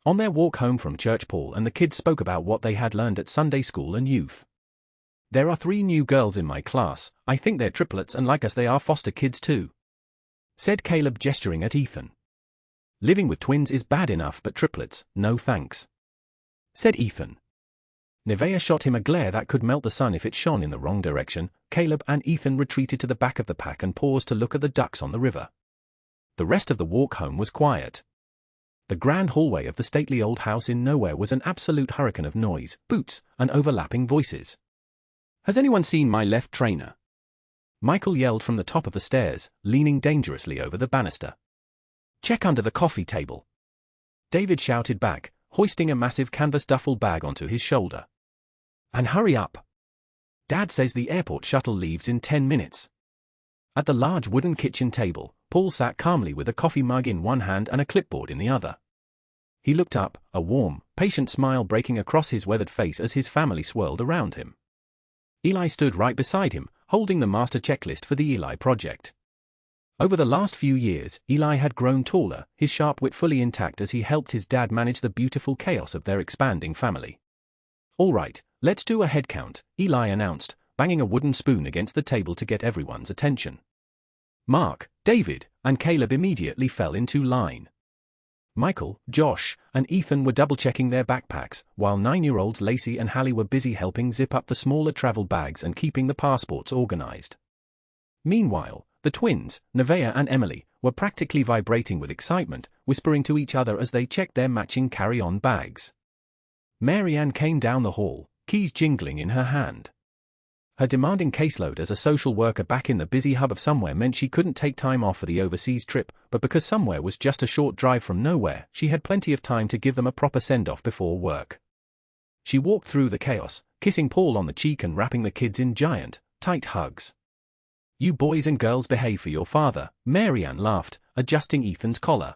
On their walk home from church, Paul and the kids spoke about what they had learned at Sunday school and youth. "There are 3 new girls in my class. I think they're triplets, and like us they are foster kids too," said Caleb, gesturing at Ethan. "Living with twins is bad enough, but triplets, no thanks," said Ethan. Nevaeh shot him a glare that could melt the sun if it shone in the wrong direction. Caleb and Ethan retreated to the back of the pack and paused to look at the ducks on the river. The rest of the walk home was quiet. The grand hallway of the stately old house in nowhere was an absolute hurricane of noise, boots, and overlapping voices. "Has anyone seen my left trainer?" Michael yelled from the top of the stairs, leaning dangerously over the banister. "Check under the coffee table," David shouted back, hoisting a massive canvas duffel bag onto his shoulder. "And hurry up. Dad says the airport shuttle leaves in 10 minutes. At the large wooden kitchen table, Paul sat calmly with a coffee mug in one hand and a clipboard in the other. He looked up, a warm, patient smile breaking across his weathered face as his family swirled around him. Eli stood right beside him, holding the master checklist for the Eli project. Over the last few years, Eli had grown taller, his sharp wit fully intact as he helped his dad manage the beautiful chaos of their expanding family. "All right, let's do a head count," Eli announced, banging a wooden spoon against the table to get everyone's attention. Mark, David, and Caleb immediately fell into line. Michael, Josh, and Ethan were double-checking their backpacks, while 9-year-olds Lacey and Hallie were busy helping zip up the smaller travel bags and keeping the passports organized. Meanwhile, the twins, Nevaeh and Emily, were practically vibrating with excitement, whispering to each other as they checked their matching carry-on bags. Mary Ann came down the hall, keys jingling in her hand. Her demanding caseload as a social worker back in the busy hub of somewhere meant she couldn't take time off for the overseas trip, but because somewhere was just a short drive from nowhere, she had plenty of time to give them a proper send-off before work. She walked through the chaos, kissing Paul on the cheek and wrapping the kids in giant, tight hugs. "You boys and girls behave for your father," Mary Ann laughed, adjusting Ethan's collar.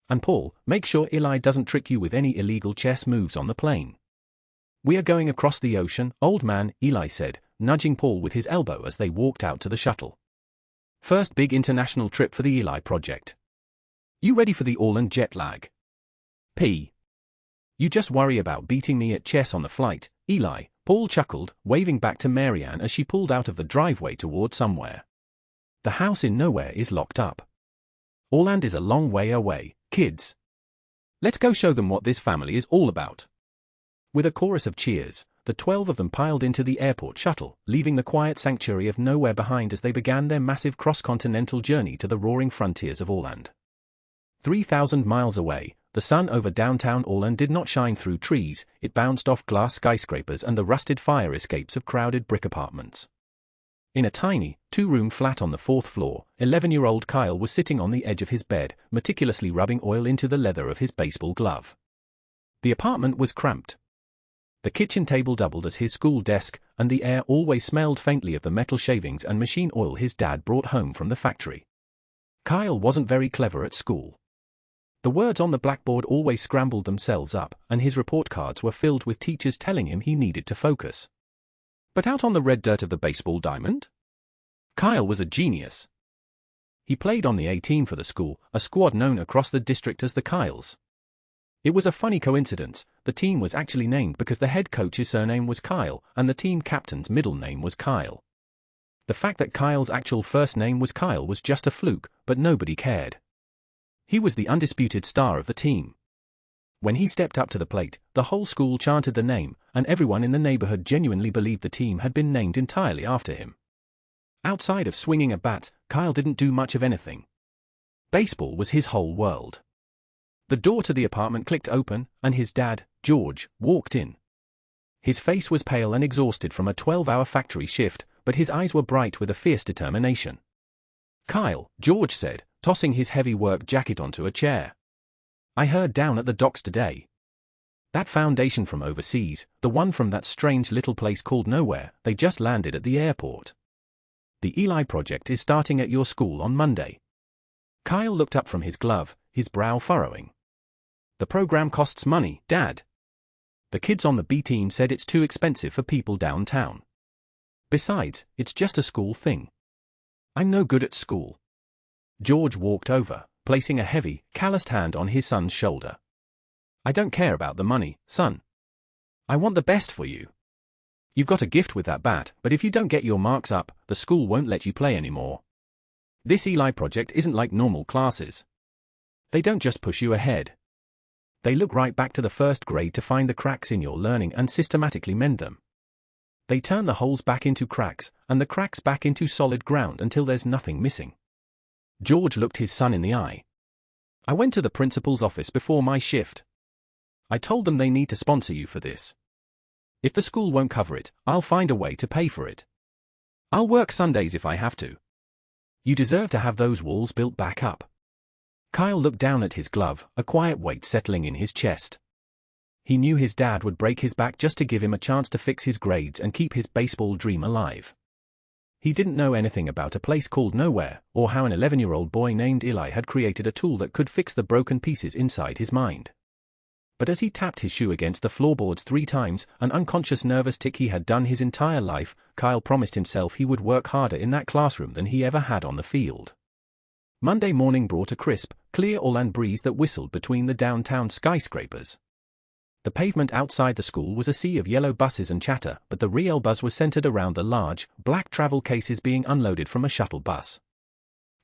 "And Paul, make sure Eli doesn't trick you with any illegal chess moves on the plane." "We are going across the ocean, old man," Eli said, nudging Paul with his elbow as they walked out to the shuttle. "First big international trip for the Eli project. You ready for the all-in jet lag?" "P. You just worry about beating me at chess on the flight, Eli," Paul chuckled, waving back to Mary Ann as she pulled out of the driveway toward somewhere. "The house in nowhere is locked up. Orland is a long way away, kids. Let's go show them what this family is all about." With a chorus of cheers, the 12 of them piled into the airport shuttle, leaving the quiet sanctuary of nowhere behind as they began their massive cross-continental journey to the roaring frontiers of Orland. 3,000 miles away, the sun over downtown Orland did not shine through trees, it bounced off glass skyscrapers and the rusted fire escapes of crowded brick apartments. In a tiny, 2-room flat on the 4th floor, 11-year-old Kyle was sitting on the edge of his bed, meticulously rubbing oil into the leather of his baseball glove. The apartment was cramped. The kitchen table doubled as his school desk, and the air always smelled faintly of the metal shavings and machine oil his dad brought home from the factory. Kyle wasn't very clever at school. The words on the blackboard always scrambled themselves up, and his report cards were filled with teachers telling him he needed to focus. But out on the red dirt of the baseball diamond? Kyle was a genius. He played on the A team for the school, a squad known across the district as the Kyles. It was a funny coincidence, the team was actually named because the head coach's surname was Kyle, and the team captain's middle name was Kyle. The fact that Kyle's actual first name was Kyle was just a fluke, but nobody cared. He was the undisputed star of the team. When he stepped up to the plate, the whole school chanted the name, and everyone in the neighborhood genuinely believed the team had been named entirely after him. Outside of swinging a bat, Kyle didn't do much of anything. Baseball was his whole world. The door to the apartment clicked open, and his dad, George, walked in. His face was pale and exhausted from a 12-hour factory shift, but his eyes were bright with a fierce determination. "Kyle," George said, tossing his heavy work jacket onto a chair. "I heard down at the docks today. That foundation from overseas, the one from that strange little place called Nowhere, they just landed at the airport. The Eli project is starting at your school on Monday." Kyle looked up from his glove, his brow furrowing. "The program costs money, Dad. The kids on the B team said it's too expensive for people downtown. Besides, it's just a school thing. I'm no good at school." George walked over, placing a heavy, calloused hand on his son's shoulder. I don't care about the money, son. I want the best for you. You've got a gift with that bat, but if you don't get your marks up, the school won't let you play anymore. This Eli project isn't like normal classes. They don't just push you ahead. They look right back to the first grade to find the cracks in your learning and systematically mend them. They turn the holes back into cracks, and the cracks back into solid ground until there's nothing missing. George looked his son in the eye. I went to the principal's office before my shift. I told them they need to sponsor you for this. If the school won't cover it, I'll find a way to pay for it. I'll work Sundays if I have to. You deserve to have those walls built back up. Kyle looked down at his glove, a quiet weight settling in his chest. He knew his dad would break his back just to give him a chance to fix his grades and keep his baseball dream alive. He didn't know anything about a place called Nowhere, or how an 11-year-old boy named Eli had created a tool that could fix the broken pieces inside his mind. But as he tapped his shoe against the floorboards 3 times, an unconscious nervous tick he had done his entire life, Kyle promised himself he would work harder in that classroom than he ever had on the field. Monday morning brought a crisp, clear Orland breeze that whistled between the downtown skyscrapers. The pavement outside the school was a sea of yellow buses and chatter, but the real buzz was centered around the large, black travel cases being unloaded from a shuttle bus.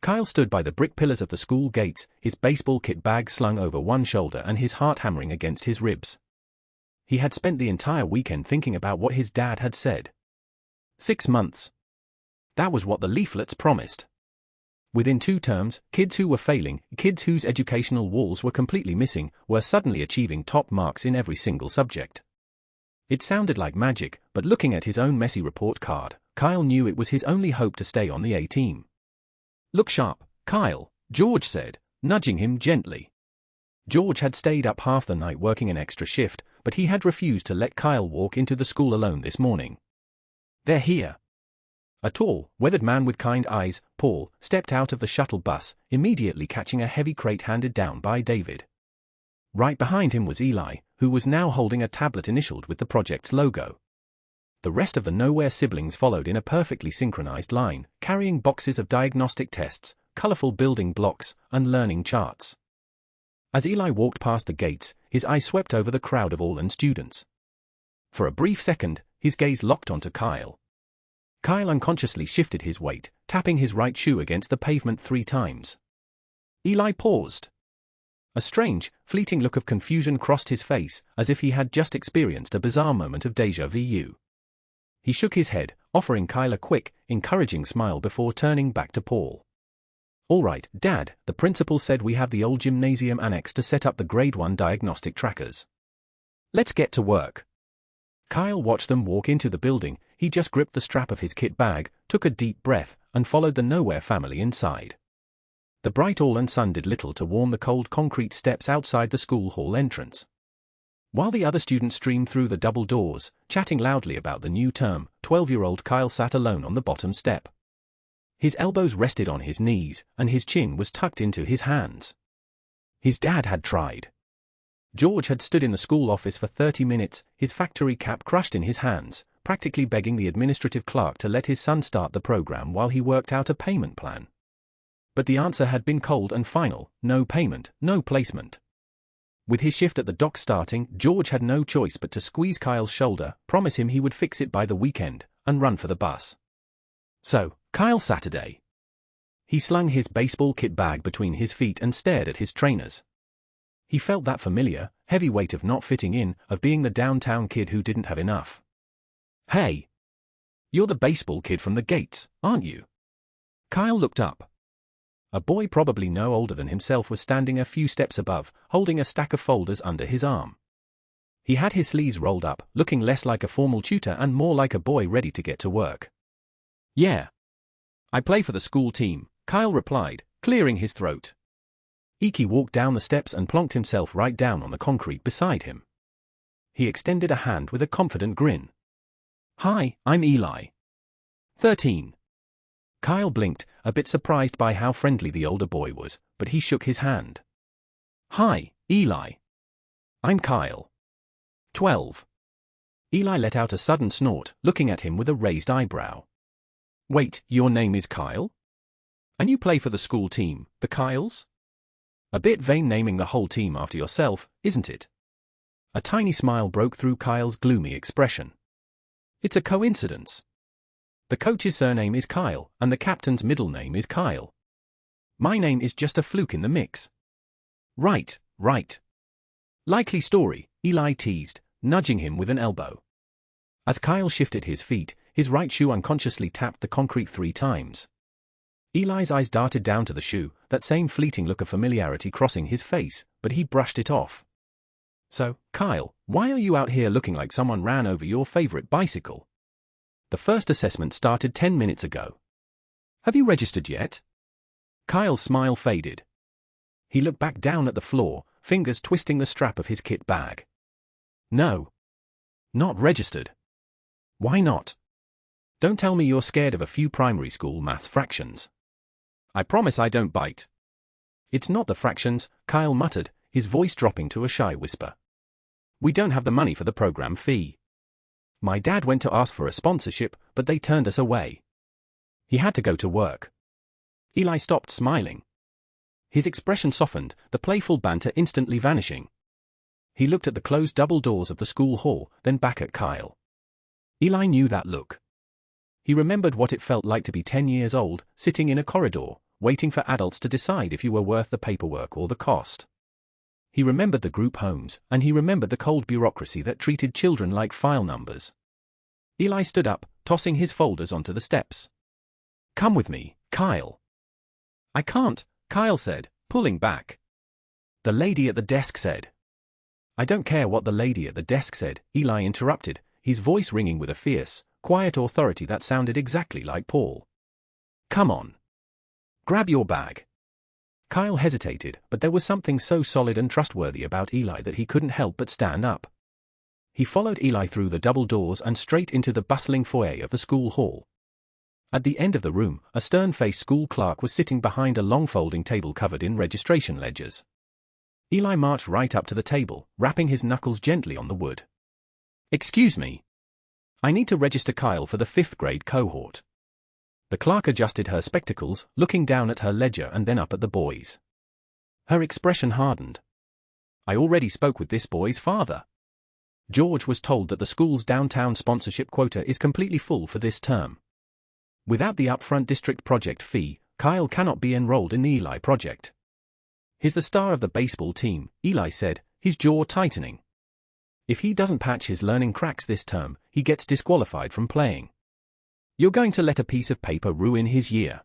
Kyle stood by the brick pillars of the school gates, his baseball kit bag slung over one shoulder and his heart hammering against his ribs. He had spent the entire weekend thinking about what his dad had said. 6 months. That was what the leaflets promised. Within 2 terms, kids who were failing, kids whose educational walls were completely missing, were suddenly achieving top marks in every single subject. It sounded like magic, but looking at his own messy report card, Kyle knew it was his only hope to stay on the A team. Look sharp, Kyle, George said, nudging him gently. George had stayed up half the night working an extra shift, but he had refused to let Kyle walk into the school alone this morning. They're here. A tall, weathered man with kind eyes, Paul, stepped out of the shuttle bus, immediately catching a heavy crate handed down by David. Right behind him was Eli, who was now holding a tablet initialed with the project's logo. The rest of the Nowhere siblings followed in a perfectly synchronized line, carrying boxes of diagnostic tests, colorful building blocks, and learning charts. As Eli walked past the gates, his eye swept over the crowd of Orland students. For a brief second, his gaze locked onto Kyle. Kyle unconsciously shifted his weight, tapping his right shoe against the pavement 3 times. Eli paused. A strange, fleeting look of confusion crossed his face, as if he had just experienced a bizarre moment of déjà vu. He shook his head, offering Kyle a quick, encouraging smile before turning back to Paul. All right, Dad, the principal said we have the old gymnasium annex to set up the grade 1 diagnostic trackers. Let's get to work. Kyle watched them walk into the building. He just gripped the strap of his kit bag, took a deep breath, and followed the Nowhere family inside. The bright Orland sun did little to warm the cold concrete steps outside the school hall entrance. While the other students streamed through the double doors, chatting loudly about the new term, 12-year-old Kyle sat alone on the bottom step. His elbows rested on his knees, and his chin was tucked into his hands. His dad had tried. George had stood in the school office for 30 minutes, his factory cap crushed in his hands, practically begging the administrative clerk to let his son start the program while he worked out a payment plan. But the answer had been cold and final: no payment, no placement. With his shift at the dock starting, George had no choice but to squeeze Kyle's shoulder, promise him he would fix it by the weekend, and run for the bus. So, Kyle Saturday. He slung his baseball kit bag between his feet and stared at his trainers. He felt that familiar, heavy weight of not fitting in, of being the downtown kid who didn't have enough. Hey! You're the baseball kid from the gates, aren't you? Kyle looked up. A boy probably no older than himself was standing a few steps above, holding a stack of folders under his arm. He had his sleeves rolled up, looking less like a formal tutor and more like a boy ready to get to work. Yeah. I play for the school team, Kyle replied, clearing his throat. Iki walked down the steps and plonked himself right down on the concrete beside him. He extended a hand with a confident grin. Hi, I'm Eli. 13. Kyle blinked, a bit surprised by how friendly the older boy was, but he shook his hand. Hi, Eli. I'm Kyle. 12. Eli let out a sudden snort, looking at him with a raised eyebrow. Wait, your name is Kyle? And you play for the school team, the Kyles? A bit vain naming the whole team after yourself, isn't it? A tiny smile broke through Kyle's gloomy expression. It's a coincidence. The coach's surname is Kyle, and the captain's middle name is Kyle. My name is just a fluke in the mix. Right, right. Likely story, Eli teased, nudging him with an elbow. As Kyle shifted his feet, his right shoe unconsciously tapped the concrete 3 times. Eli's eyes darted down to the shoe, that same fleeting look of familiarity crossing his face, but he brushed it off. So, Kyle, why are you out here looking like someone ran over your favorite bicycle? The first assessment started 10 minutes ago. Have you registered yet? Kyle's smile faded. He looked back down at the floor, fingers twisting the strap of his kit bag. No. Not registered. Why not? Don't tell me you're scared of a few primary school maths fractions. I promise I don't bite. It's not the fractions, Kyle muttered, his voice dropping to a shy whisper. We don't have the money for the program fee. My dad went to ask for a sponsorship, but they turned us away. He had to go to work. Eli stopped smiling. His expression softened, the playful banter instantly vanishing. He looked at the closed double doors of the school hall, then back at Kyle. Eli knew that look. He remembered what it felt like to be 10 years old, sitting in a corridor, waiting for adults to decide if you were worth the paperwork or the cost. He remembered the group homes, and he remembered the cold bureaucracy that treated children like file numbers. Eli stood up, tossing his folders onto the steps. Come with me, Kyle. I can't, Kyle said, pulling back. The lady at the desk said. I don't care what the lady at the desk said, Eli interrupted, his voice ringing with a fierce, quiet authority that sounded exactly like Paul. Come on. Grab your bag. Kyle hesitated, but there was something so solid and trustworthy about Eli that he couldn't help but stand up. He followed Eli through the double doors and straight into the bustling foyer of the school hall. At the end of the room, a stern-faced school clerk was sitting behind a long folding table covered in registration ledgers. Eli marched right up to the table, rapping his knuckles gently on the wood. Excuse me. I need to register Kyle for the 5th grade cohort. The clerk adjusted her spectacles, looking down at her ledger and then up at the boys. Her expression hardened. I already spoke with this boy's father. George was told that the school's downtown sponsorship quota is completely full for this term. Without the upfront district project fee, Kyle cannot be enrolled in the Eli project. He's the star of the baseball team, Eli said, his jaw tightening. If he doesn't patch his learning cracks this term, he gets disqualified from playing. You're going to let a piece of paper ruin his year.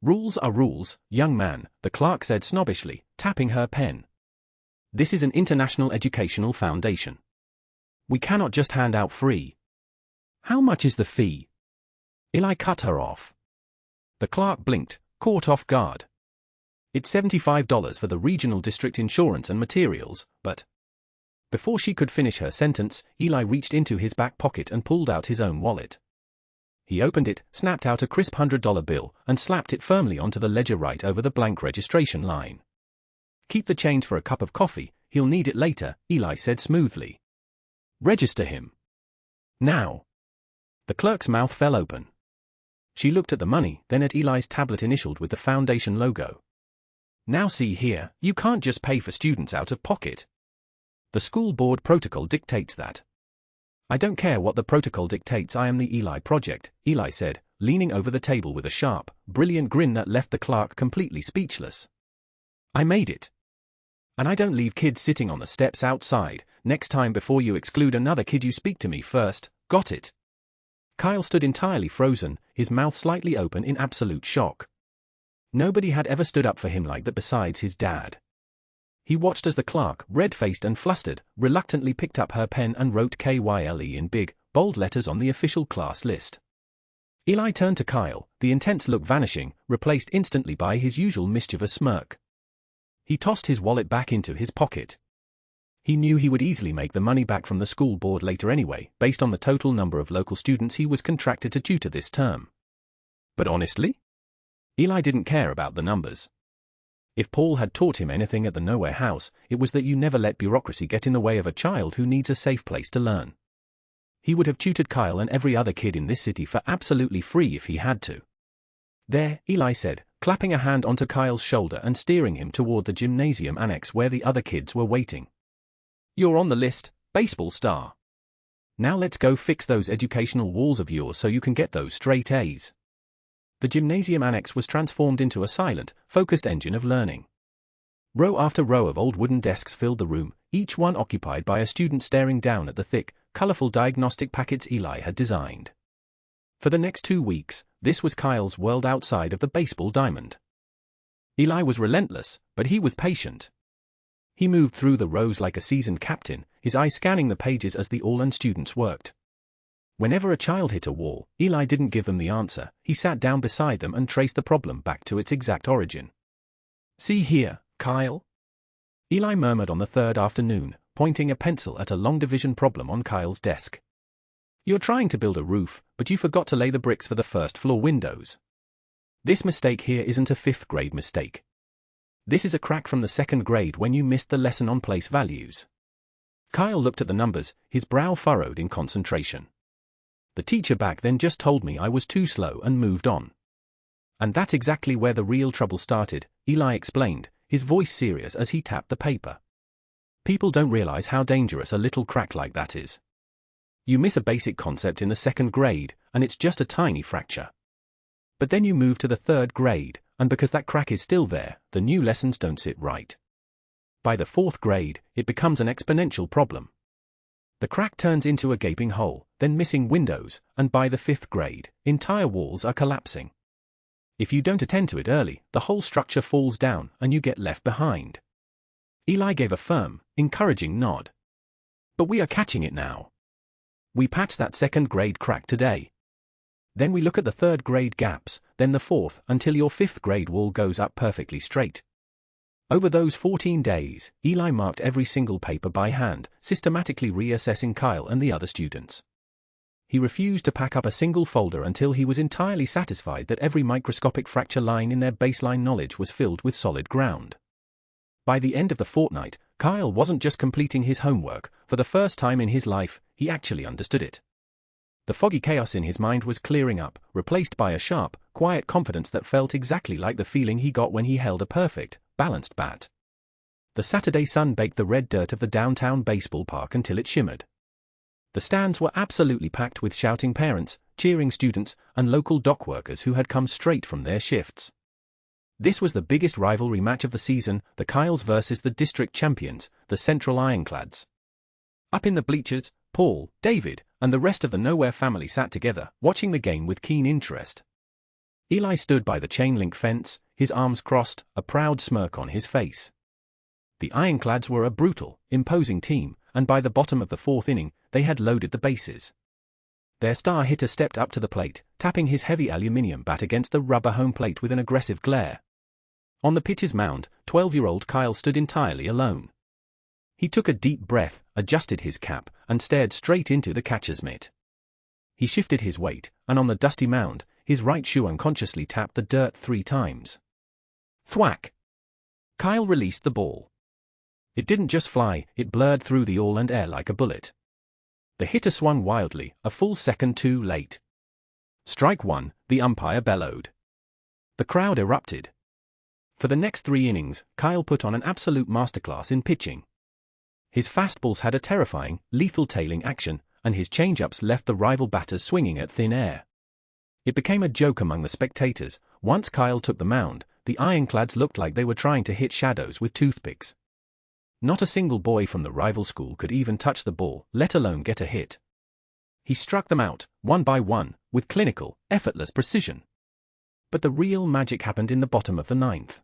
Rules are rules, young man, the clerk said snobbishly, tapping her pen. This is an international educational foundation. We cannot just hand out free. How much is the fee? Eli cut her off. The clerk blinked, caught off guard. It's $75 for the regional district insurance and materials, but... Before she could finish her sentence, Eli reached into his back pocket and pulled out his own wallet. He opened it, snapped out a crisp $100 bill, and slapped it firmly onto the ledger right over the blank registration line. Keep the change for a cup of coffee, he'll need it later, Eli said smoothly. Register him. Now. The clerk's mouth fell open. She looked at the money, then at Eli's tablet initialed with the foundation logo. Now see here, you can't just pay for students out of pocket. The school board protocol dictates that. I don't care what the protocol dictates, I am the Eli project, Eli said, leaning over the table with a sharp, brilliant grin that left the clerk completely speechless. I made it. And I don't leave kids sitting on the steps outside. Next time before you exclude another kid you speak to me first, got it? Kyle stood entirely frozen, his mouth slightly open in absolute shock. Nobody had ever stood up for him like that besides his dad. He watched as the clerk, red-faced and flustered, reluctantly picked up her pen and wrote KYLE in big, bold letters on the official class list. Eli turned to Kyle, the intense look vanishing, replaced instantly by his usual mischievous smirk. He tossed his wallet back into his pocket. He knew he would easily make the money back from the school board later anyway, based on the total number of local students he was contracted to tutor this term. But honestly? Eli didn't care about the numbers. If Paul had taught him anything at the Nowhere House, it was that you never let bureaucracy get in the way of a child who needs a safe place to learn. He would have tutored Kyle and every other kid in this city for absolutely free if he had to. There, Eli said, clapping a hand onto Kyle's shoulder and steering him toward the gymnasium annex where the other kids were waiting. You're on the list, baseball star. Now let's go fix those educational walls of yours so you can get those straight A's. The gymnasium annex was transformed into a silent, focused engine of learning. Row after row of old wooden desks filled the room, each one occupied by a student staring down at the thick, colorful diagnostic packets Eli had designed. For the next 2 weeks, this was Kyle's world outside of the baseball diamond. Eli was relentless, but he was patient. He moved through the rows like a seasoned captain, his eyes scanning the pages as the all-in students worked. Whenever a child hit a wall, Eli didn't give them the answer, he sat down beside them and traced the problem back to its exact origin. "See here, Kyle?" Eli murmured on the third afternoon, pointing a pencil at a long division problem on Kyle's desk. "You're trying to build a roof, but you forgot to lay the bricks for the first floor windows. This mistake here isn't a 5th grade mistake. This is a crack from the 2nd grade when you missed the lesson on place values." Kyle looked at the numbers, his brow furrowed in concentration. "The teacher back then just told me I was too slow and moved on." "And that's exactly where the real trouble started," Eli explained, his voice serious as he tapped the paper. "People don't realize how dangerous a little crack like that is. You miss a basic concept in the 2nd grade, and it's just a tiny fracture. But then you move to the 3rd grade, and because that crack is still there, the new lessons don't sit right. By the 4th grade, it becomes an exponential problem. The crack turns into a gaping hole, then missing windows, and by the 5th grade, entire walls are collapsing. If you don't attend to it early, the whole structure falls down and you get left behind." Eli gave a firm, encouraging nod. "But we are catching it now. We patch that 2nd grade crack today. Then we look at the 3rd grade gaps, then the 4th, until your 5th grade wall goes up perfectly straight." Over those 14 days, Eli marked every single paper by hand, systematically reassessing Kyle and the other students. He refused to pack up a single folder until he was entirely satisfied that every microscopic fracture line in their baseline knowledge was filled with solid ground. By the end of the fortnight, Kyle wasn't just completing his homework. For the first time in his life, he actually understood it. The foggy chaos in his mind was clearing up, replaced by a sharp, quiet confidence that felt exactly like the feeling he got when he held a perfect, balanced bat. The Saturday sun baked the red dirt of the downtown baseball park until it shimmered. The stands were absolutely packed with shouting parents, cheering students, and local dock workers who had come straight from their shifts. This was the biggest rivalry match of the season, the Kyles versus the district champions, the Central Ironclads. Up in the bleachers, Paul, David, and the rest of the Nowhere family sat together, watching the game with keen interest. Eli stood by the chain-link fence, his arms crossed, a proud smirk on his face. The Ironclads were a brutal, imposing team, and by the bottom of the 4th inning, they had loaded the bases. Their star hitter stepped up to the plate, tapping his heavy aluminum bat against the rubber home plate with an aggressive glare. On the pitcher's mound, 12-year-old Kyle stood entirely alone. He took a deep breath, adjusted his cap, and stared straight into the catcher's mitt. He shifted his weight, and on the dusty mound, his right shoe unconsciously tapped the dirt 3 times. Thwack! Kyle released the ball. It didn't just fly, it blurred through the all and air like a bullet. The hitter swung wildly, a full second too late. "Strike 1, the umpire bellowed. The crowd erupted. For the next 3 innings, Kyle put on an absolute masterclass in pitching. His fastballs had a terrifying, lethal tailing action, and his changeups left the rival batters swinging at thin air. It became a joke among the spectators. Once Kyle took the mound, the Ironclads looked like they were trying to hit shadows with toothpicks. Not a single boy from the rival school could even touch the ball, let alone get a hit. He struck them out, one by one, with clinical, effortless precision. But the real magic happened in the bottom of the 9th.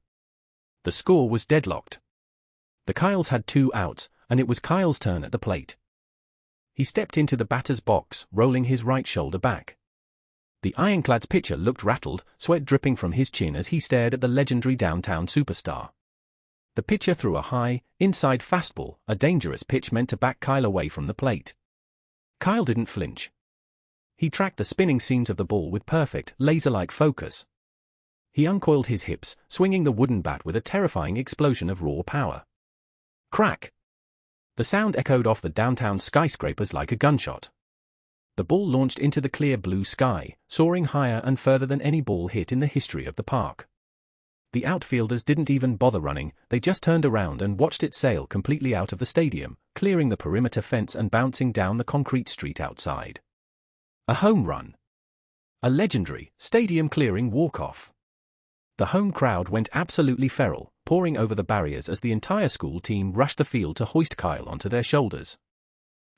The score was deadlocked. The Kyles had 2 outs, and it was Kyle's turn at the plate. He stepped into the batter's box, rolling his right shoulder back. The Ironclads pitcher looked rattled, sweat dripping from his chin as he stared at the legendary downtown superstar. The pitcher threw a high, inside fastball, a dangerous pitch meant to back Kyle away from the plate. Kyle didn't flinch. He tracked the spinning seams of the ball with perfect, laser-like focus. He uncoiled his hips, swinging the wooden bat with a terrifying explosion of raw power. Crack! The sound echoed off the downtown skyscrapers like a gunshot. The ball launched into the clear blue sky, soaring higher and further than any ball hit in the history of the park. The outfielders didn't even bother running, they just turned around and watched it sail completely out of the stadium, clearing the perimeter fence and bouncing down the concrete street outside. A home run. A legendary, stadium-clearing walk-off. The home crowd went absolutely feral, pouring over the barriers as the entire school team rushed the field to hoist Kyle onto their shoulders.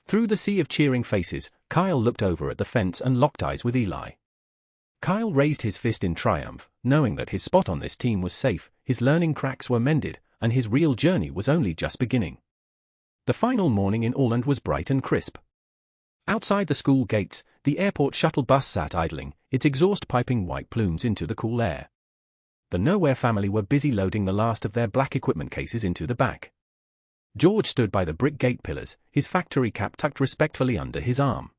Through the sea of cheering faces, Kyle looked over at the fence and locked eyes with Eli. Kyle raised his fist in triumph, knowing that his spot on this team was safe, his learning cracks were mended, and his real journey was only just beginning. The final morning in Orland was bright and crisp. Outside the school gates, the airport shuttle bus sat idling, its exhaust piping white plumes into the cool air. The Nowhere family were busy loading the last of their black equipment cases into the back. George stood by the brick gate pillars, his factory cap tucked respectfully under his arm.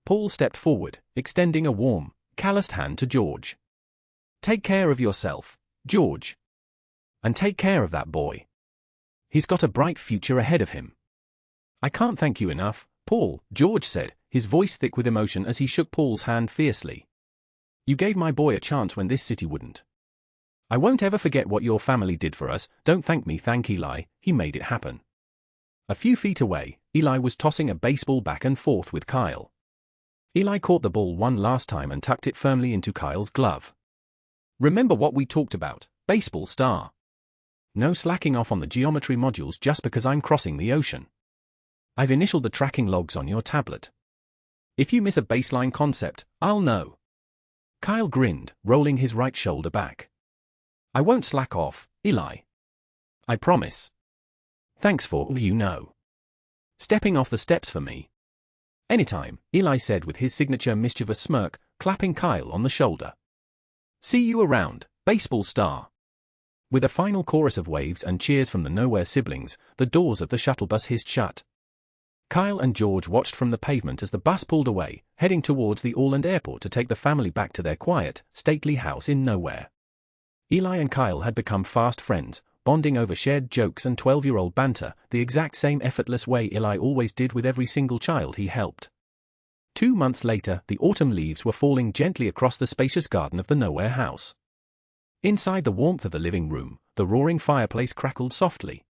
Paul stepped forward, extending a warm, calloused hand to George. "Take care of yourself, George. And take care of that boy. He's got a bright future ahead of him." "I can't thank you enough, Paul," George said, his voice thick with emotion as he shook Paul's hand fiercely. "You gave my boy a chance when this city wouldn't. I won't ever forget what your family did for us. Don't thank me, thank Eli, he made it happen." A few feet away, Eli was tossing a baseball back and forth with Kyle. Eli caught the ball one last time and tucked it firmly into Kyle's glove. "Remember what we talked about, baseball star. No slacking off on the geometry modules just because I'm crossing the ocean. I've initialed the tracking logs on your tablet. If you miss a baseline concept, I'll know." Kyle grinned, rolling his right shoulder back. "I won't slack off, Eli. I promise. Thanks for all you know. Stepping off the steps for me." "Anytime," Eli said with his signature mischievous smirk, clapping Kyle on the shoulder. "See you around, baseball star." With a final chorus of waves and cheers from the Nowhere siblings, the doors of the shuttle bus hissed shut. Kyle and George watched from the pavement as the bus pulled away, heading towards the Orland airport to take the family back to their quiet, stately house in Nowhere. Eli and Kyle had become fast friends, bonding over shared jokes and 12-year-old banter, the exact same effortless way Eli always did with every single child he helped. 2 months later, the autumn leaves were falling gently across the spacious garden of the Nowhere house. Inside the warmth of the living room, the roaring fireplace crackled softly.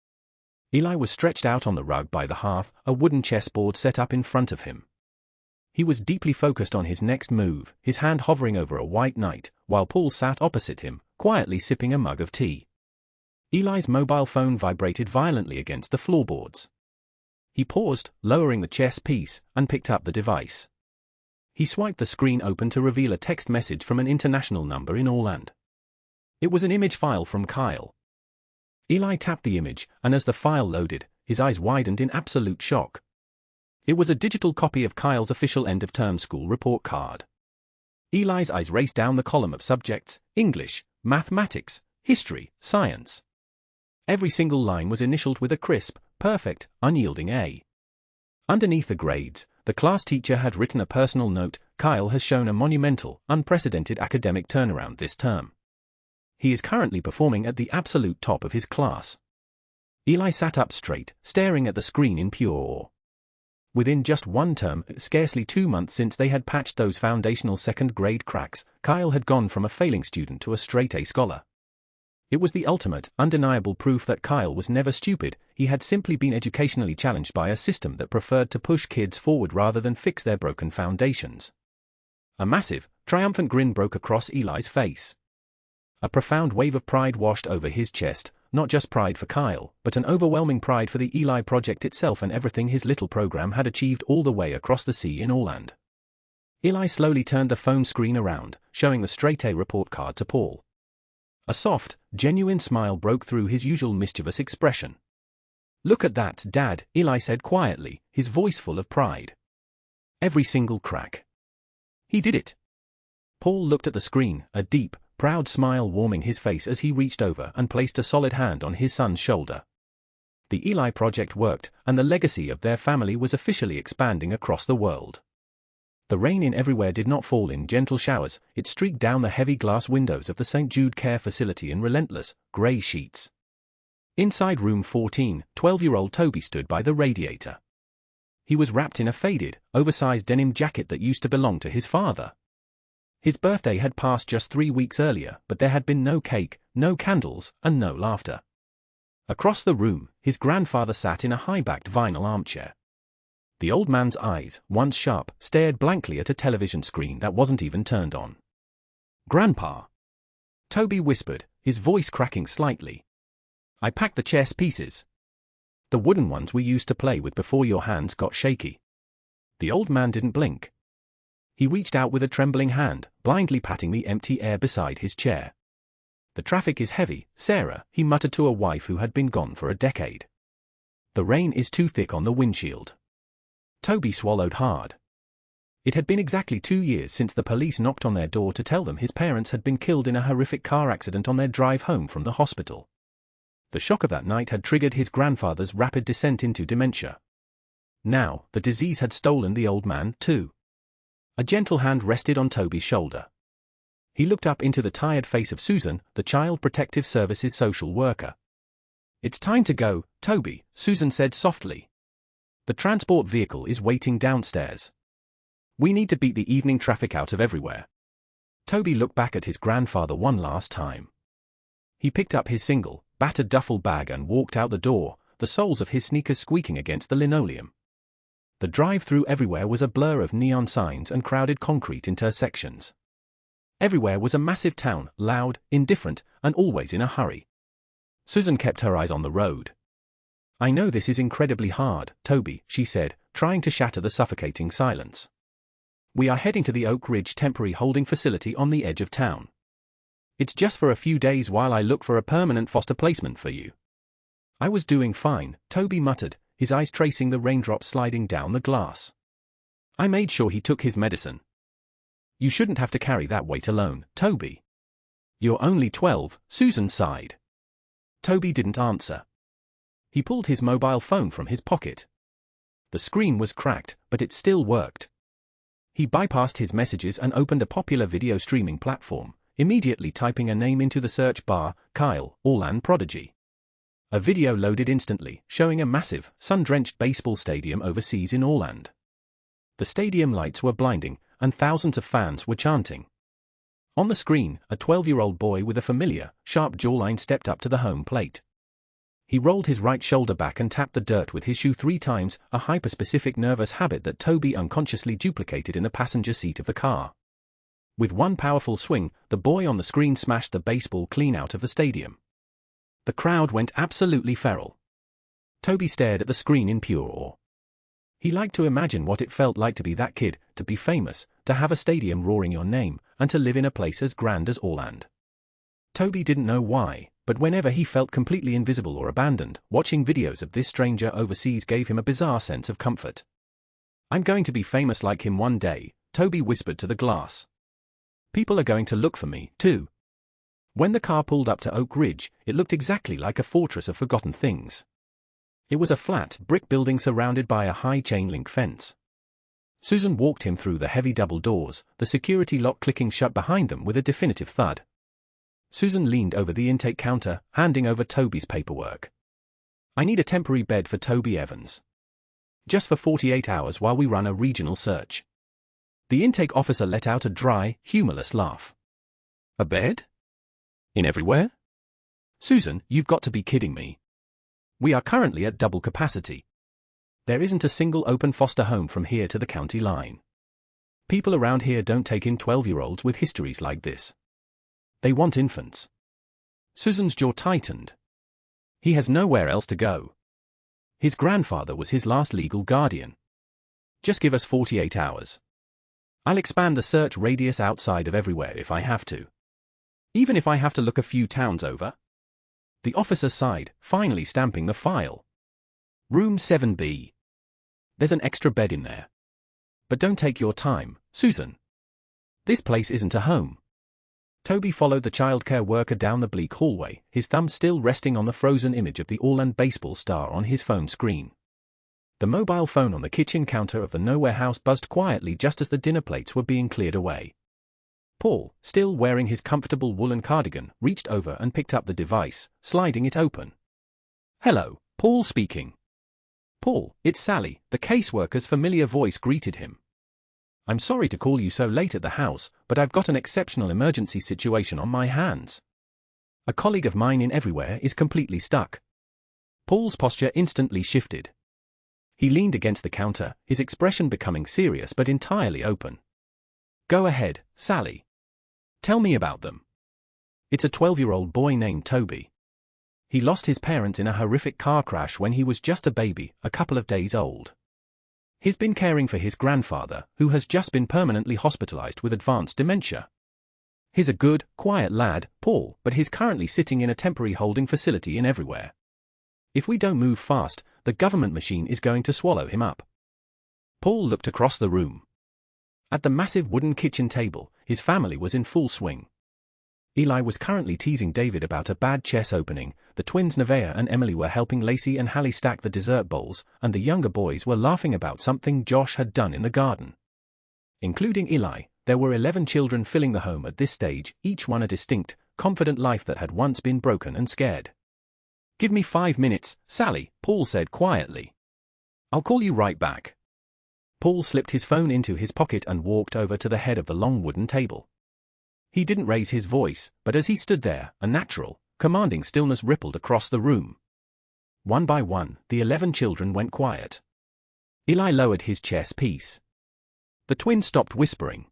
Eli was stretched out on the rug by the hearth, a wooden chessboard set up in front of him. He was deeply focused on his next move, his hand hovering over a white knight, while Paul sat opposite him, quietly sipping a mug of tea. Eli's mobile phone vibrated violently against the floorboards. He paused, lowering the chess piece, and picked up the device. He swiped the screen open to reveal a text message from an international number in Orland. It was an image file from Kyle. Eli tapped the image, and as the file loaded, his eyes widened in absolute shock. It was a digital copy of Kyle's official end-of-term school report card. Eli's eyes raced down the column of subjects: English, mathematics, history, science. Every single line was initialed with a crisp, perfect, unyielding A. Underneath the grades, the class teacher had written a personal note: "Kyle has shown a monumental, unprecedented academic turnaround this term. He is currently performing at the absolute top of his class." Eli sat up straight, staring at the screen in pure awe. Within just one term, scarcely 2 months since they had patched those foundational second-grade cracks, Kyle had gone from a failing student to a straight-A scholar. It was the ultimate, undeniable proof that Kyle was never stupid. He had simply been educationally challenged by a system that preferred to push kids forward rather than fix their broken foundations. A massive, triumphant grin broke across Eli's face. A profound wave of pride washed over his chest, not just pride for Kyle, but an overwhelming pride for the Eli project itself and everything his little program had achieved all the way across the sea in Orland. Eli slowly turned the phone screen around, showing the straight-A report card to Paul. A soft, genuine smile broke through his usual mischievous expression. "Look at that, Dad," Eli said quietly, his voice full of pride. "Every single crack. He did it." Paul looked at the screen, a deep, proud smile warming his face as he reached over and placed a solid hand on his son's shoulder. The Eli project worked, and the legacy of their family was officially expanding across the world. The rain in everywhere did not fall in gentle showers, it streaked down the heavy glass windows of the St. Jude Care Facility in relentless, grey sheets. Inside room 14, 12-year-old Toby stood by the radiator. He was wrapped in a faded, oversized denim jacket that used to belong to his father. His birthday had passed just 3 weeks earlier, but there had been no cake, no candles, and no laughter. Across the room, his grandfather sat in a high-backed vinyl armchair. The old man's eyes, once sharp, stared blankly at a television screen that wasn't even turned on. "Grandpa," Toby whispered, his voice cracking slightly. "I packed the chess pieces. The wooden ones we used to play with before your hands got shaky." The old man didn't blink. He reached out with a trembling hand, blindly patting the empty air beside his chair. "The traffic is heavy, Sarah," he muttered to a wife who had been gone for a decade. "The rain is too thick on the windshield." Toby swallowed hard. It had been exactly 2 years since the police knocked on their door to tell them his parents had been killed in a horrific car accident on their drive home from the hospital. The shock of that night had triggered his grandfather's rapid descent into dementia. Now, the disease had stolen the old man, too. A gentle hand rested on Toby's shoulder. He looked up into the tired face of Susan, the Child Protective Services social worker. "It's time to go, Toby," Susan said softly. "The transport vehicle is waiting downstairs. We need to beat the evening traffic out of everywhere." Toby looked back at his grandfather one last time. He picked up his single, battered duffel bag and walked out the door, the soles of his sneakers squeaking against the linoleum. The drive-through everywhere was a blur of neon signs and crowded concrete intersections. Everywhere was a massive town, loud, indifferent, and always in a hurry. Susan kept her eyes on the road. "I know this is incredibly hard, Toby," she said, trying to shatter the suffocating silence. "We are heading to the Oak Ridge temporary holding facility on the edge of town. It's just for a few days while I look for a permanent foster placement for you." "I was doing fine," Toby muttered, his eyes tracing the raindrops sliding down the glass. "I made sure he took his medicine." "You shouldn't have to carry that weight alone, Toby." "You're only 12, Susan sighed. Toby didn't answer. He pulled his mobile phone from his pocket. The screen was cracked, but it still worked. He bypassed his messages and opened a popular video streaming platform, immediately typing a name into the search bar, Kyle, Orland Prodigy. A video loaded instantly, showing a massive, sun-drenched baseball stadium overseas in Orland. The stadium lights were blinding, and thousands of fans were chanting. On the screen, a 12-year-old boy with a familiar, sharp jawline stepped up to the home plate. He rolled his right shoulder back and tapped the dirt with his shoe 3 times, a hyper-specific nervous habit that Toby unconsciously duplicated in the passenger seat of the car. With one powerful swing, the boy on the screen smashed the baseball clean out of the stadium. The crowd went absolutely feral. Toby stared at the screen in pure awe. He liked to imagine what it felt like to be that kid, to be famous, to have a stadium roaring your name, and to live in a place as grand as Orland. Toby didn't know why, but whenever he felt completely invisible or abandoned, watching videos of this stranger overseas gave him a bizarre sense of comfort. "I'm going to be famous like him one day," Toby whispered to the glass. "People are going to look for me, too." When the car pulled up to Oak Ridge, it looked exactly like a fortress of forgotten things. It was a flat, brick building surrounded by a high chain-link fence. Susan walked him through the heavy double doors, the security lock clicking shut behind them with a definitive thud. Susan leaned over the intake counter, handing over Toby's paperwork. "I need a temporary bed for Toby Evans. Just for 48 hours while we run a regional search." The intake officer let out a dry, humorless laugh. "A bed? In everywhere? Susan, you've got to be kidding me. We are currently at double capacity. There isn't a single open foster home from here to the county line. People around here don't take in 12-year-olds with histories like this. They want infants." Susan's jaw tightened. He has nowhere else to go. His grandfather was his last legal guardian. "Just give us 48 hours. I'll expand the search radius outside of everywhere if I have to. Even if I have to look a few towns over." The officer sighed, finally stamping the file. "Room 7B. There's an extra bed in there. But don't take your time, Susan. This place isn't a home." Toby followed the childcare worker down the bleak hallway, his thumb still resting on the frozen image of the Orland baseball star on his phone screen. The mobile phone on the kitchen counter of the Nowhere house buzzed quietly just as the dinner plates were being cleared away. Paul, still wearing his comfortable woolen cardigan, reached over and picked up the device, sliding it open. "Hello, Paul speaking." "Paul, it's Sally," the caseworker's familiar voice greeted him. I'm sorry to call you so late at the house, but I've got an exceptional emergency situation on my hands. A colleague of mine in Everywhere is completely stuck. Paul's posture instantly shifted. He leaned against the counter, his expression becoming serious but entirely open. Go ahead, Sally. Tell me about them. It's a 12-year-old boy named Toby. He lost his parents in a horrific car crash when he was just a baby, a couple of days old. He's been caring for his grandfather, who has just been permanently hospitalized with advanced dementia. He's a good, quiet lad, Paul, but he's currently sitting in a temporary holding facility in Everywhere. If we don't move fast, the government machine is going to swallow him up. Paul looked across the room. At the massive wooden kitchen table, his family was in full swing. Eli was currently teasing David about a bad chess opening, the twins Nevaeh and Emily were helping Lacey and Hallie stack the dessert bowls, and the younger boys were laughing about something Josh had done in the garden. Including Eli, there were 11 children filling the home at this stage, each one a distinct, confident life that had once been broken and scared. Give me 5 minutes, Sally, Paul said quietly. I'll call you right back. Paul slipped his phone into his pocket and walked over to the head of the long wooden table. He didn't raise his voice, but as he stood there, a natural, commanding stillness rippled across the room. One by one, the 11 children went quiet. Eli lowered his chess piece. The twins stopped whispering.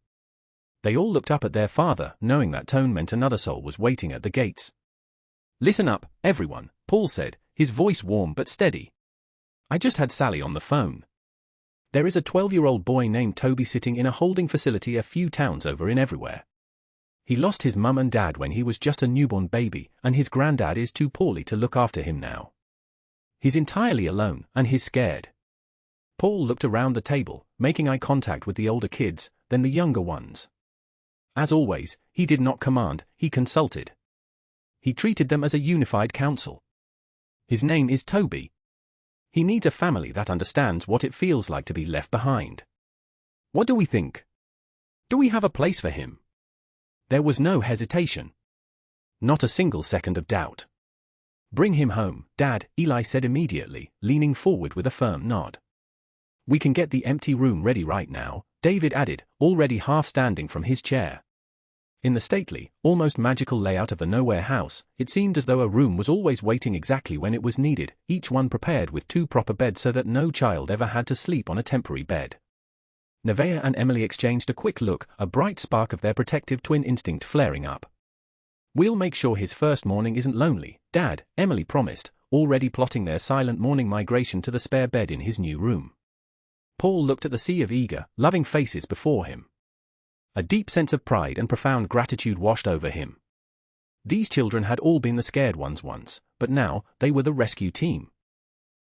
They all looked up at their father, knowing that tone meant another soul was waiting at the gates. Listen up, everyone, Paul said, his voice warm but steady. I just had Sally on the phone. There is a 12-year-old boy named Toby sitting in a holding facility a few towns over in Everywhere. He lost his mum and dad when he was just a newborn baby, and his granddad is too poorly to look after him now. He's entirely alone, and he's scared. Paul looked around the table, making eye contact with the older kids, then the younger ones. As always, he did not command, he consulted. He treated them as a unified council. His name is Toby. He needs a family that understands what it feels like to be left behind. What do we think? Do we have a place for him? There was no hesitation. Not a single second of doubt. Bring him home, Dad, Eli said immediately, leaning forward with a firm nod. We can get the empty room ready right now, David added, already half standing from his chair. In the stately, almost magical layout of the nowhere house, it seemed as though a room was always waiting exactly when it was needed, each one prepared with 2 proper beds so that no child ever had to sleep on a temporary bed. Nevaeh and Emily exchanged a quick look, a bright spark of their protective twin instinct flaring up. We'll make sure his first morning isn't lonely, Dad, Emily promised, already plotting their silent morning migration to the spare bed in his new room. Paul looked at the sea of eager, loving faces before him. A deep sense of pride and profound gratitude washed over him. These children had all been the scared ones once, but now, they were the rescue team.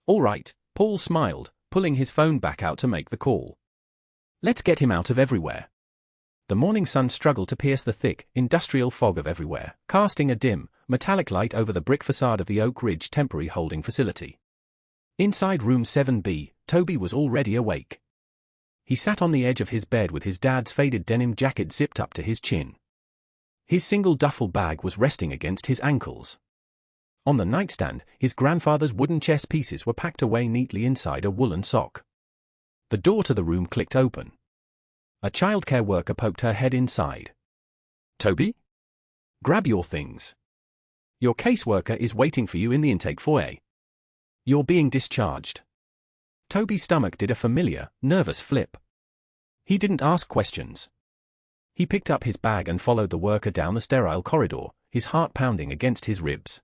All right, Paul smiled, pulling his phone back out to make the call. Let's get him out of Everywhere. The morning sun struggled to pierce the thick, industrial fog of Everywhere, casting a dim, metallic light over the brick facade of the Oak Ridge temporary holding facility. Inside room 7B, Toby was already awake. He sat on the edge of his bed with his dad's faded denim jacket zipped up to his chin. His single duffel bag was resting against his ankles. On the nightstand, his grandfather's wooden chess pieces were packed away neatly inside a woolen sock. The door to the room clicked open. A childcare worker poked her head inside. Toby? Grab your things. Your caseworker is waiting for you in the intake foyer. You're being discharged. Toby's stomach did a familiar, nervous flip. He didn't ask questions. He picked up his bag and followed the worker down the sterile corridor, his heart pounding against his ribs.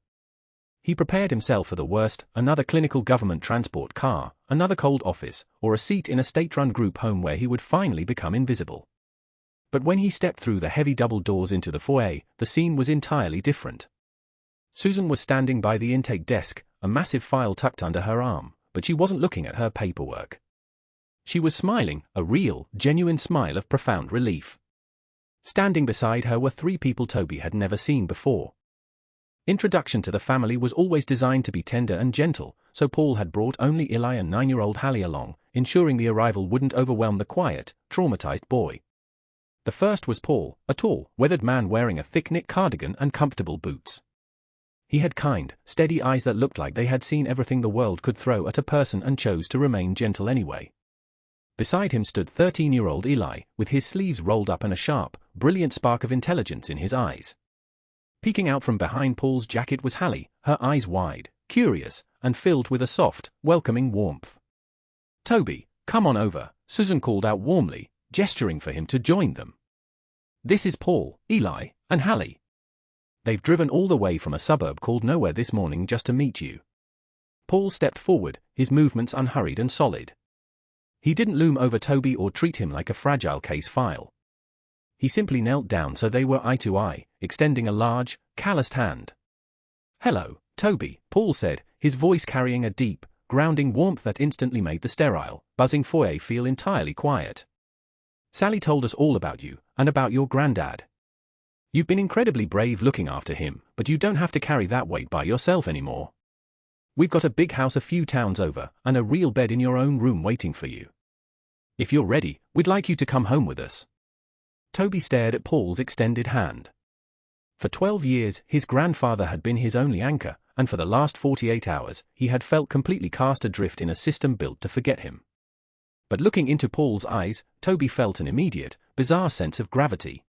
He prepared himself for the worst, another clinical government transport car, another cold office, or a seat in a state-run group home where he would finally become invisible. But when he stepped through the heavy double doors into the foyer, the scene was entirely different. Susan was standing by the intake desk, a massive file tucked under her arm, but she wasn't looking at her paperwork. She was smiling, a real, genuine smile of profound relief. Standing beside her were 3 people Toby had never seen before. Introduction to the family was always designed to be tender and gentle, so Paul had brought only Eli and 9-year-old Hallie along, ensuring the arrival wouldn't overwhelm the quiet, traumatized boy. The first was Paul, a tall, weathered man wearing a thick-knit cardigan and comfortable boots. He had kind, steady eyes that looked like they had seen everything the world could throw at a person and chose to remain gentle anyway. Beside him stood 13-year-old Eli, with his sleeves rolled up and a sharp, brilliant spark of intelligence in his eyes. Peeking out from behind Paul's jacket was Hallie, her eyes wide, curious, and filled with a soft, welcoming warmth. "Toby, come on over," Susan called out warmly, gesturing for him to join them. "This is Paul, Eli, and Hallie. They've driven all the way from a suburb called Nowhere this morning just to meet you." Paul stepped forward, his movements unhurried and solid. He didn't loom over Toby or treat him like a fragile case file. He simply knelt down so they were eye to eye, extending a large, calloused hand. "Hello, Toby," Paul said, his voice carrying a deep, grounding warmth that instantly made the sterile, buzzing foyer feel entirely quiet. "Sally told us all about you, and about your granddad. You've been incredibly brave looking after him, but you don't have to carry that weight by yourself anymore. We've got a big house a few towns over, and a real bed in your own room waiting for you. If you're ready, we'd like you to come home with us." Toby stared at Paul's extended hand. For 12 years, his grandfather had been his only anchor, and for the last 48 hours, he had felt completely cast adrift in a system built to forget him. But looking into Paul's eyes, Toby felt an immediate, bizarre sense of gravity.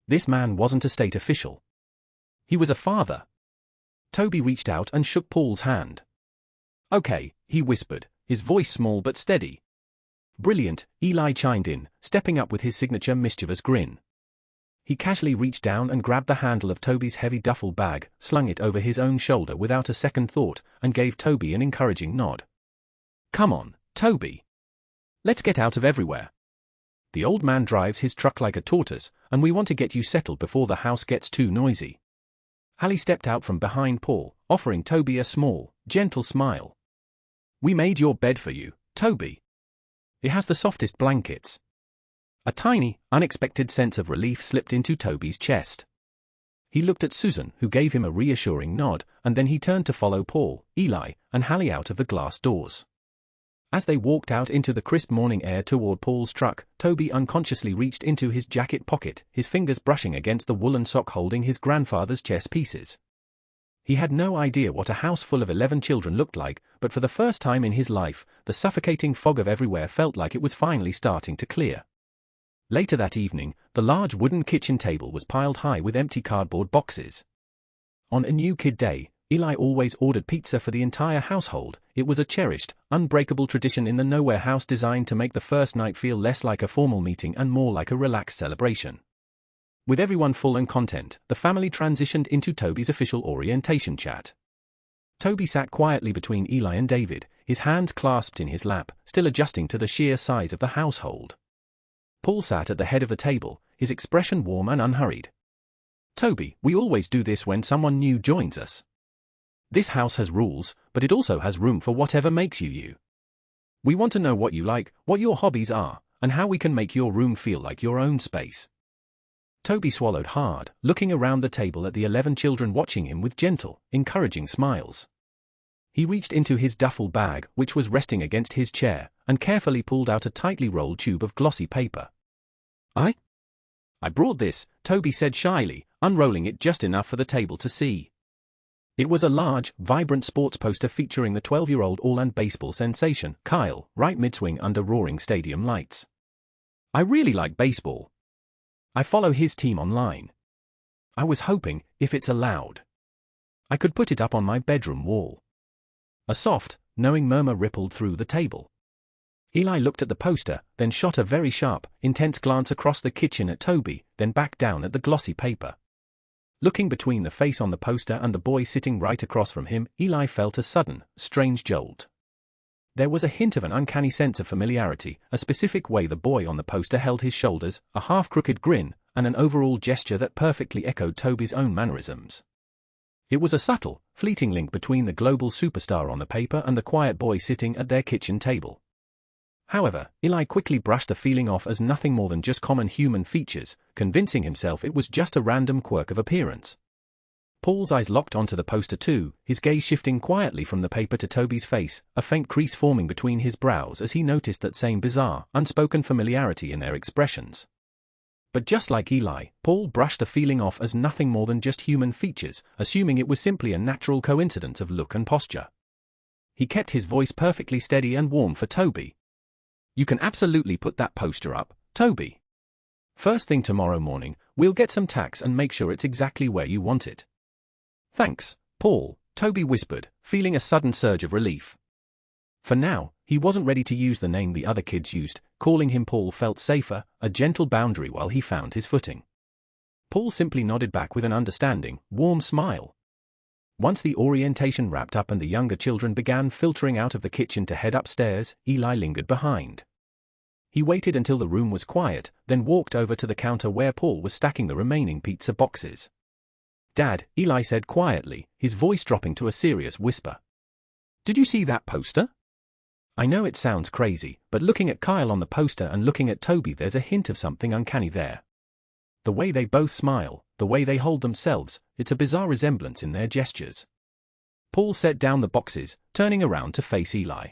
This man wasn't a state official. He was a father. Toby reached out and shook Paul's hand. "Okay," he whispered, his voice small but steady. "Brilliant," Eli chimed in, stepping up with his signature mischievous grin. He casually reached down and grabbed the handle of Toby's heavy duffel bag, slung it over his own shoulder without a second thought, and gave Toby an encouraging nod. "Come on, Toby. Let's get out of everywhere. The old man drives his truck like a tortoise, and we want to get you settled before the house gets too noisy." Hallie stepped out from behind Paul, offering Toby a small, gentle smile. "We made your bed for you, Toby. It has the softest blankets." A tiny, unexpected sense of relief slipped into Toby's chest. He looked at Susan, who gave him a reassuring nod, and then he turned to follow Paul, Eli, and Hallie out of the glass doors. As they walked out into the crisp morning air toward Paul's truck, Toby unconsciously reached into his jacket pocket, his fingers brushing against the woolen sock holding his grandfather's chess pieces. He had no idea what a house full of 11 children looked like, but for the first time in his life, the suffocating fog of everywhere felt like it was finally starting to clear. Later that evening, the large wooden kitchen table was piled high with empty cardboard boxes. On a new kid day, Eli always ordered pizza for the entire household. It was a cherished, unbreakable tradition in the Nowhere house designed to make the first night feel less like a formal meeting and more like a relaxed celebration. With everyone full and content, the family transitioned into Toby's official orientation chat. Toby sat quietly between Eli and David, his hands clasped in his lap, still adjusting to the sheer size of the household. Paul sat at the head of the table, his expression warm and unhurried. "Toby, we always do this when someone new joins us. This house has rules, but it also has room for whatever makes you you. We want to know what you like, what your hobbies are, and how we can make your room feel like your own space." Toby swallowed hard, looking around the table at the 11 children watching him with gentle, encouraging smiles. He reached into his duffel bag, which was resting against his chair, and carefully pulled out a tightly rolled tube of glossy paper. I brought this," Toby said shyly, unrolling it just enough for the table to see. It was a large, vibrant sports poster featuring the 12-year-old all-and baseball sensation, Kyle, right mid-swing under roaring stadium lights. "I really like baseball. I follow his team online. I was hoping, if it's allowed, I could put it up on my bedroom wall." A soft, knowing murmur rippled through the table. Eli looked at the poster, then shot a very sharp, intense glance across the kitchen at Toby, then back down at the glossy paper. Looking between the face on the poster and the boy sitting right across from him, Eli felt a sudden, strange jolt. There was a hint of an uncanny sense of familiarity, a specific way the boy on the poster held his shoulders, a half-crooked grin, and an overall gesture that perfectly echoed Toby's own mannerisms. It was a subtle, fleeting link between the global superstar on the paper and the quiet boy sitting at their kitchen table. However, Eli quickly brushed the feeling off as nothing more than just common human features, convincing himself it was just a random quirk of appearance. Paul's eyes locked onto the poster too, his gaze shifting quietly from the paper to Toby's face, a faint crease forming between his brows as he noticed that same bizarre, unspoken familiarity in their expressions. But just like Eli, Paul brushed the feeling off as nothing more than just human features, assuming it was simply a natural coincidence of look and posture. He kept his voice perfectly steady and warm for Toby. You can absolutely put that poster up, Toby. First thing tomorrow morning, we'll get some tacks and make sure it's exactly where you want it. Thanks, Paul, Toby whispered, feeling a sudden surge of relief. For now, he wasn't ready to use the name the other kids used. Calling him Paul felt safer, a gentle boundary while he found his footing. Paul simply nodded back with an understanding, warm smile. Once the orientation wrapped up and the younger children began filtering out of the kitchen to head upstairs, Eli lingered behind. He waited until the room was quiet, then walked over to the counter where Paul was stacking the remaining pizza boxes. "Dad," Eli said quietly, his voice dropping to a serious whisper. "Did you see that poster?" I know it sounds crazy, but looking at Kyle on the poster and looking at Toby, there's a hint of something uncanny there. The way they both smile, the way they hold themselves, it's a bizarre resemblance in their gestures. Paul set down the boxes, turning around to face Eli.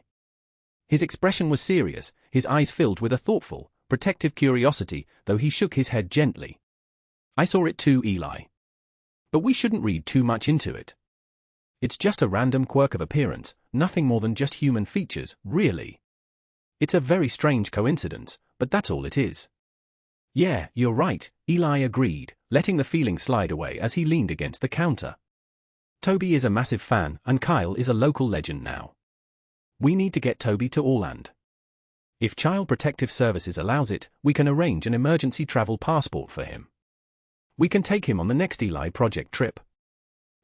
His expression was serious, his eyes filled with a thoughtful, protective curiosity, though he shook his head gently. "I saw it too, Eli. But we shouldn't read too much into it. It's just a random quirk of appearance, nothing more than just human features, really. It's a very strange coincidence, but that's all it is." "Yeah, you're right," Eli agreed, letting the feeling slide away as he leaned against the counter. "Toby is a massive fan, and Kyle is a local legend now. We need to get Toby to Orland. If Child Protective Services allows it, we can arrange an emergency travel passport for him. We can take him on the next Eli project trip."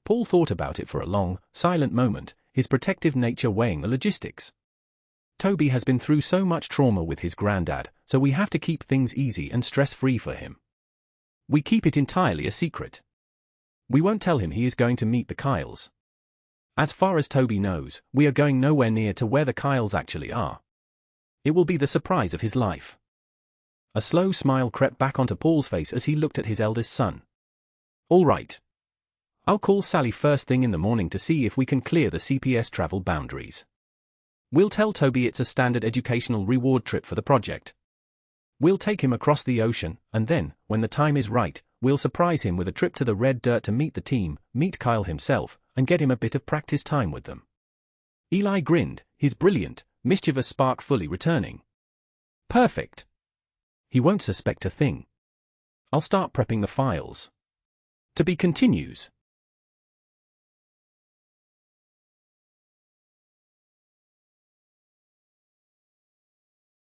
Paul thought about it for a long, silent moment, his protective nature weighing the logistics. Toby has been through so much trauma with his granddad, so we have to keep things easy and stress-free for him. We keep it entirely a secret. We won't tell him he is going to meet the Kyles. As far as Toby knows, we are going nowhere near to where the Kyles actually are. It will be the surprise of his life. A slow smile crept back onto Paul's face as he looked at his eldest son. "All right. I'll call Sally first thing in the morning to see if we can clear the CPS travel boundaries. We'll tell Toby it's a standard educational reward trip for the project. We'll take him across the ocean, and then, when the time is right, we'll surprise him with a trip to the Red Dirt to meet the team, meet Kyle himself, and get him a bit of practice time with them." Eli grinned, his brilliant, mischievous spark fully returning. "Perfect. He won't suspect a thing. I'll start prepping the files." To be continues.